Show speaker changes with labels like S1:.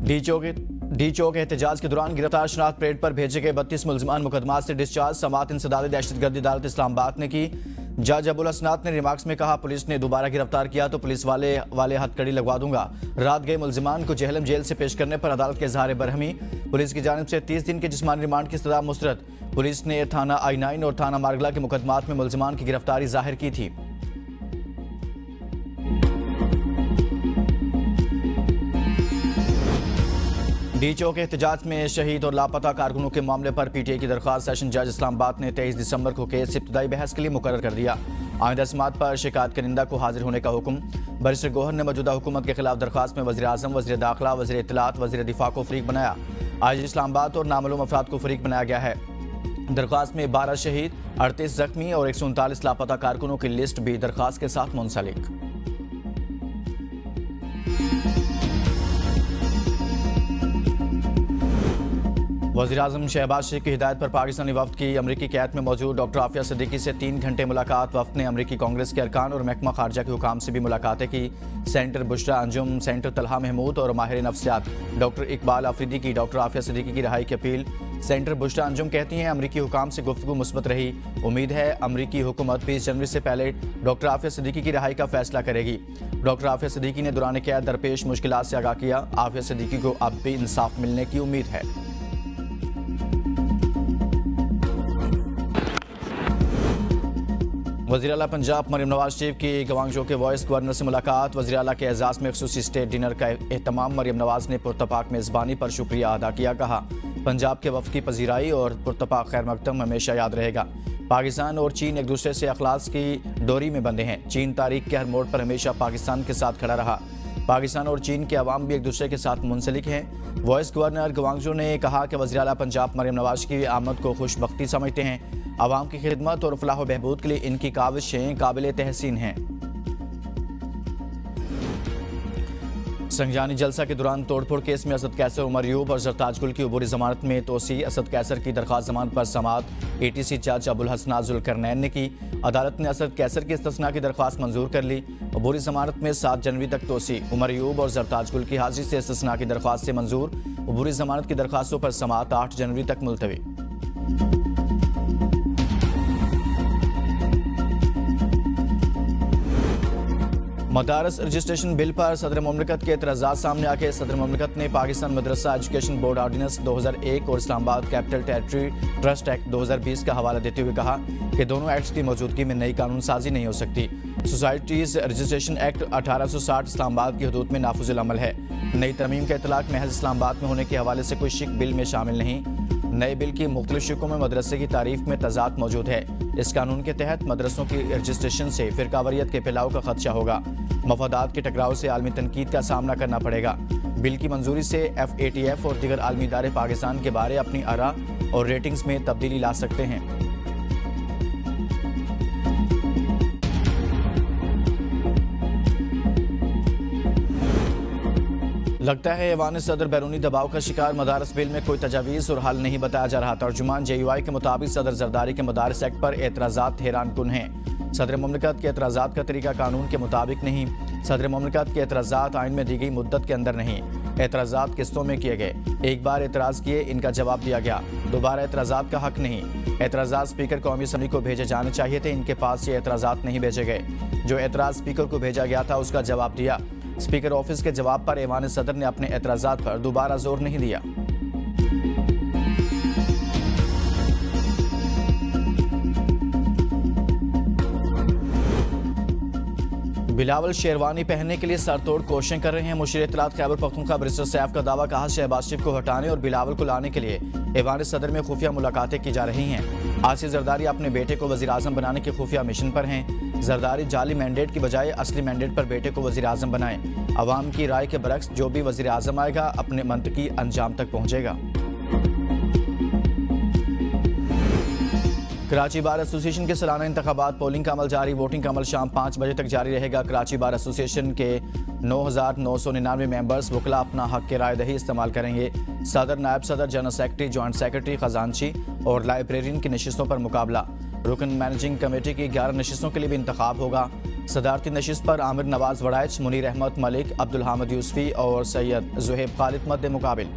S1: D चौक एहतजाज के दौरान गिरफ्तार शनाख्त परेड पर भेजे गए 32 मुलजमान मुकदमात से डिस्चार्ज। समात इंसदाद दहशतगर्दी अदालत इस्लामाबाद ने की। जज अबुल हसनात ने रिमार्क्स में कहा, पुलिस ने दोबारा गिरफ्तार किया तो पुलिस वाले हथकड़ी लगवा दूंगा। रात गए मुलजिमान को जेहलम जेल से पेश करने पर अदालत के इजहार बरहमी। पुलिस की जानिब से 30 दिन के जिस्मानी रिमांड की सजा मुस्तरद। पुलिस ने थाना I9 और थाना मारगला के मुकदमात में मुलजिमान की गिरफ्तारी जाहिर की थी। डी चौक एहतजाज में शहीद और लापता कारकुनों के मामले पर PTI की दरख्वास्त सेशन जज इस्लामाबाद ने 23 दिसंबर को केस इब्तदाई बहस के लिए मुकर्रर कर दिया। आइंदा समात पर शिकायत करिंदा को हाजिर होने का हुक्म। बैरिस्टर गौहर ने मौजूदा हुकूमत के खिलाफ दरख्वास्त में वज़ीर आज़म, वज़ीर दाखिला, वज़ीर इत्तलात, वज़ीर दिफा को फरीक बनाया। आज इस्लामाबाद और नामालूम अफराद को फरीक बनाया गया है। दरख्वास्त में 12 शहीद, 38 जख्मी और 139 लापता कारकुनों की लिस्ट भी दरख्वास्त के साथ मुंसलिक। वज़ीर आज़म शहबाज शरीफ की हिदायत पर पाकिस्तानी वफ्द की अमरीकी कैद में मौजूद डॉक्टर आफिया सिद्दीकी से 3 घंटे मुलाकात। वफ्द ने अमरीकी कांग्रेस के अरकान और महकमा खारजा के हुकाम से भी मुलाकातें की। सेंटर बुशरा अंजुम, सेंटर तलहा महमूद और माहिर नफ्सियात डॉक्टर इकबाल आफरीदी की डॉक्टर आफिया सिद्दीकी की रिहाई की अपील। सेंटर बुशरा अंजुम कहती हैं, अमरीकी हुकाम से गुफ्तगू मुस्बत रही। उम्मीद है अमरीकी हुकूमत 20 जनवरी से पहले डॉक्टर आफिया सिद्दीकी की रिहाई का फैसला करेगी। डॉक्टर आफिया सिद्दीकी ने दौरान कैद दरपेश मुश्किलात से आगाह किया। आफिया सिद्दीकी को अब भी इंसाफ मिलने की उम्मीद है। वज़ीर आला पंजाब मरियम नवाज शरीफ की गवांगजो के वॉइस गवर्नर से मुलाकात। वज़ीर आला के एजाज़ में ख़ुसूसी स्टेट डिनर का एहतमाम। मरियम नवाज ने पुरतपाक मेज़बानी पर शुक्रिया अदा किया। कहा, पंजाब के वफ़द की पजीराई और पुरतपाक खैर मकदम हमेशा याद रहेगा। पाकिस्तान और चीन एक दूसरे से अखलास की डोरी में बंधे हैं। चीन तारीख के हर मोड़ पर हमेशा पाकिस्तान के साथ खड़ा रहा। पाकिस्तान और चीन के अवाम भी एक दूसरे के साथ मुंसलिक हैं। वॉइस गवर्नर गवांगजो ने कहा कि वज़ीर आला पंजाब मरियम नवाज की आमद को खुशबख्ती समझते हैं। अवाम की खिदमत और फलाह व बहबूद के लिए इनकी काविशें काबिल तहसीन हैं। संजानी जलसा के दौरान तोड़फोड़ केस में असद कैसर, उमर यूब और जरताज गुल की अबूरी जमानत में तोसी। असद कैसर की दरख्वास्त जमानत पर समात ATC जज अबुल हसनात जुल्करनैन ने की। अदालत ने असद कैसर की इस्तिस्ना की दरख्वास्त मंजूर कर ली। अबूरी जमानत में 7 जनवरी तक तोसी। उमर यूब और जरताज गुल की हाजिरी से इस्तिस्ना की दरख्वास्त से मंजूर। अबूरी जमानत की दरख्वास्तों पर समात 8 जनवरी तक मुलतवी। मदारस रजिस्ट्रेशन बिल पर सदर मुमलिकत के एतराज़ात सामने आके सदर मुमलिकत ने पाकिस्तान मदरसा एजुकेशन बोर्ड ऑर्डिनेंस 2001 और Islamabad capital territory trust act 2020 का हवाला देते हुए कहा कि दोनों एक्ट्स की मौजूदगी में नई कानून साजी नहीं हो सकती। सोसाइटीज़ रजिस्ट्रेशन एक्ट 1860 इस्लामाबाद की हदूद में नाफुज़ुल अमल है। नई तरमीम का इतलाक महज इस्लामाबाद में होने के हवाले से कोई शिक बिल में शामिल नहीं। नए बिल की मुख्तलिफ शिकों में मदरसे की तारीफ में तजाद मौजूद है। इस कानून के तहत मदरसों की रजिस्ट्रेशन से फ़िरकावरियत के फैलाव का खदशा होगा। मफादात के टकराव से आलमी तनकीद का सामना करना पड़ेगा। बिल की मंजूरी से FATF और दीगर आलमी इदारे पाकिस्तान के बारे अपनी आरा और रेटिंग्स में तब्दीली ला सकते हैं। लगता है ऐवान सदर बैरूनी दबाव का शिकार। मदारस बिल में कोई तजावीज़ और हल नहीं बताया जा रहा। तर्जुमान JUI के मुताबिक सदर जरदारी के मदारस एक्ट पर एतराज़ात हैरान कुन हैं। सदर मुमलिकत के एतराज़ात का तरीका कानून के मुताबिक नहीं। सदर मुमलिकत के एतराज़ात आइन में दी गई मुद्दत के अंदर नहीं। एतराज़ात किस्तों में किए गए। एक बार एतराज़ किए, इनका जवाब दिया गया। दोबारा एतराज़ात का हक नहीं। एतराज़ात स्पीकर कौमी असम्बली को भेजे जाने चाहिए थे। इनके पास ये एतराज़ात नहीं भेजे गए। जो एतराज़ स्पीकर को भेजा गया था उसका जवाब दिया। स्पीकर ऑफिस के जवाब पर ऐवान सदर ने अपने एतराज़ात पर दोबारा जोर नहीं दिया। बिलावल शेरवानी पहनने के लिए सरतोड़ कोशिशें कर रहे हैं। मुशीर इत्तलात खैबर पख्तूनख्वा बैरिस्टर सैफ का दावा। कहा, शहबाज शरीफ को हटाने और बिलावल को लाने के लिए ऐवान सदर में खुफिया मुलाकातें की जा रही हैं। आसिफ जरदारी अपने बेटे को वज़ीर आज़म बनाने के खुफिया मिशन पर हैं। जरदारी जाली मैंडेट की बजाय असली मैंडेट पर बेटे को वज़ीर आज़म बनाएं। अवाम की राय के बरक्स जो भी वज़ीर आज़म आएगा अपने मंतकी अंजाम तक पहुँचेगा। कराची बार एसोसिएशन के सालाना इंतखाबात पोलिंग का अमल जारी। वोटिंग का अमल शाम 5 बजे तक जारी रहेगा। कराची बार एसोसिएशन के 9,999 मेंबर्स वकला अपना हक के राय दही इस्तेमाल करेंगे। सदर, नायब सदर, जनरल सेक्रेटरी, जॉइंट सेक्रेटरी, खजानची और लाइब्रेरियन की नशिस्तों पर मुकाबला। रुकन मैनेजिंग कमेटी की 11 नशिस्तों के लिए भी इंतखाब होगा। सदारती नशिस्त पर आमिर नवाज वड़ाइच, मुनीर अहमद मलिक, अब्दुल हामिद यूसुफी और सैयद जुहेब खालिद मद्दे मुकाबिल।